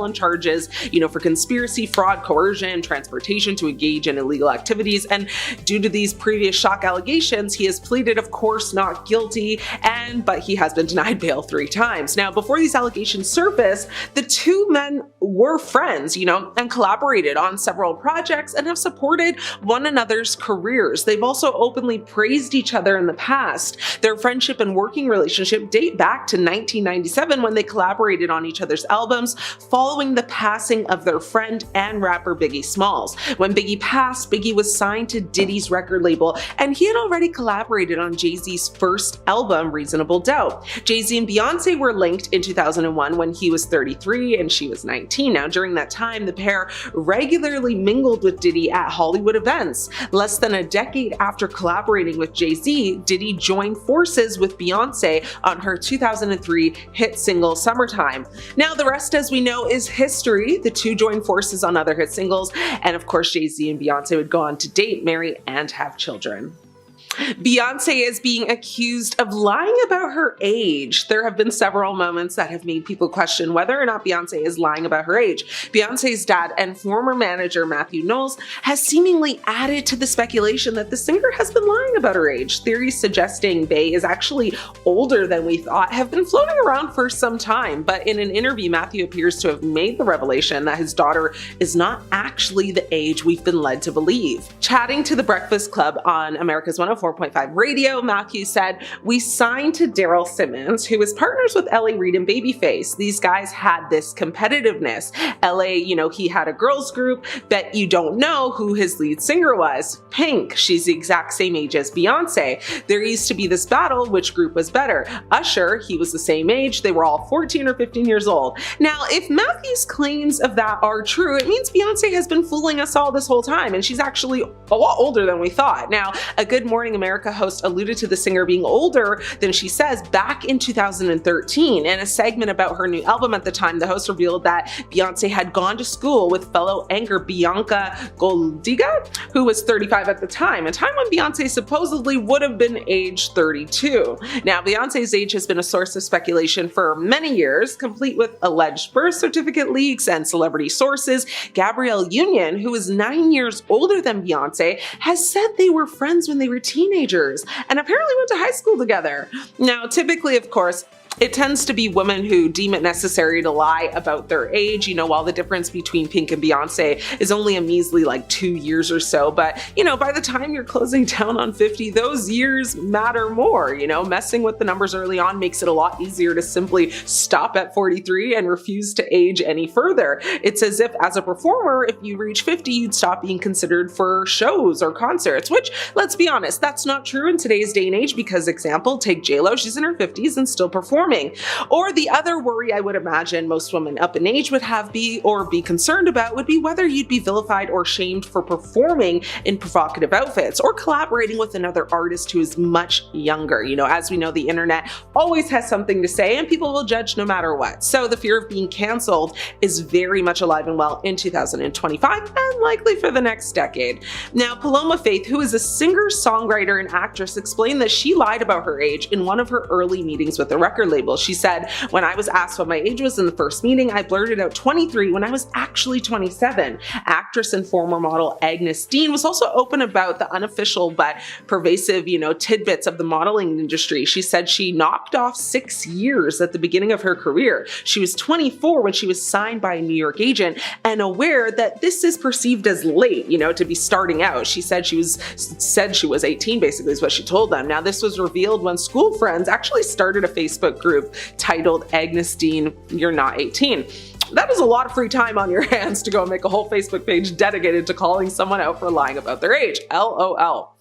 on charges, for conspiracy, fraud, coercion, transportation to engage in illegal activities. And due to these previous shock allegations, he has pleaded, of course, not guilty, but he has been denied bail 3 times. Now, before these allegations surfaced, the two men were friends, and collaborated on several projects and have supported one another's careers. They've also openly praised each other in the past. Their friendship and working relationship date back to 1997 when they collaborated on each other's albums following the passing of their friend and rapper Biggie Smalls. When Biggie passed, Biggie was signed to Diddy's record label, and he had already collaborated on Jay Z's first album, Reasonable Doubt. Jay Z and Beyonce were linked in 2001 when he was 33 and she was 19. Now, during that time, the pair regularly mingled with Diddy at Hollywood events. Less than a decade after collaborating with Jay Z, Diddy joined forces with Beyonce on her 2003 hit single Summertime. Now, the rest, as we know, is history. The two joined forces on other hit singles, and of course, Jay Z and Beyonce would go on to date, marry, and have children. Beyonce is being accused of lying about her age. There have been several moments that have made people question whether or not Beyonce is lying about her age. Beyonce's dad and former manager Matthew Knowles has seemingly added to the speculation that the singer has been lying about her age. Theories suggesting Bey is actually older than we thought have been floating around for some time, but in an interview, Matthew appears to have made the revelation that his daughter is not actually the age we've been led to believe. Chatting to The Breakfast Club on America's 104.5 Radio, Matthew said, "We signed to Daryl Simmons, who is partners with L.A. Reid and Babyface. These guys had this competitiveness. L.A., he had a girls group. Bet you don't know who his lead singer was. Pink. She's the exact same age as Beyonce. There used to be this battle, which group was better. Usher, he was the same age. They were all 14 or 15 years old." Now, if Matthew's claims of that are true, it means Beyonce has been fooling us all this whole time, and she's actually a lot older than we thought. Now, a Good Morning America host alluded to the singer being older than she says back in 2013. In a segment about her new album at the time, the host revealed that Beyonce had gone to school with fellow anchor Bianca Goldiga, who was 35 at the time, a time when Beyonce supposedly would have been age 32. Now, Beyonce's age has been a source of speculation for many years, complete with alleged birth certificate leaks and celebrity sources. Gabrielle Union, who is 9 years older than Beyonce, has said they were friends when they were teenagers and apparently went to high school together. Now, typically, of course, it tends to be women who deem it necessary to lie about their age, while the difference between Pink and Beyonce is only a measly 2 years or so. But, by the time you're closing down on 50, those years matter more. Messing with the numbers early on makes it a lot easier to simply stop at 43 and refuse to age any further. It's as if, as a performer, if you reach 50, you'd stop being considered for shows or concerts, which, let's be honest, that's not true in today's day and age because, example, take J-Lo, she's in her 50s and still performing. Or the other worry I would imagine most women up in age would be concerned about would be whether you'd be vilified or shamed for performing in provocative outfits or collaborating with another artist who is much younger. As we know, the internet always has something to say and people will judge no matter what. So the fear of being canceled is very much alive and well in 2025 and likely for the next decade. Now, Paloma Faith, who is a singer, songwriter, and actress, explained that she lied about her age in one of her early meetings with the record label. She said, "When I was asked what my age was in the first meeting, I blurted out 23 when I was actually 27. Actress and former model Agnes Dean was also open about the unofficial but pervasive, tidbits of the modeling industry. She said she knocked off 6 years at the beginning of her career. She was 24 when she was signed by a New York agent and aware that this is perceived as late, to be starting out. She said she was 18, basically, is what she told them. Now, this was revealed when school friends actually started a Facebook group titled Agnes Dean, You're Not 18. That is a lot of free time on your hands to go and make a whole Facebook page dedicated to calling someone out for lying about their age. LOL.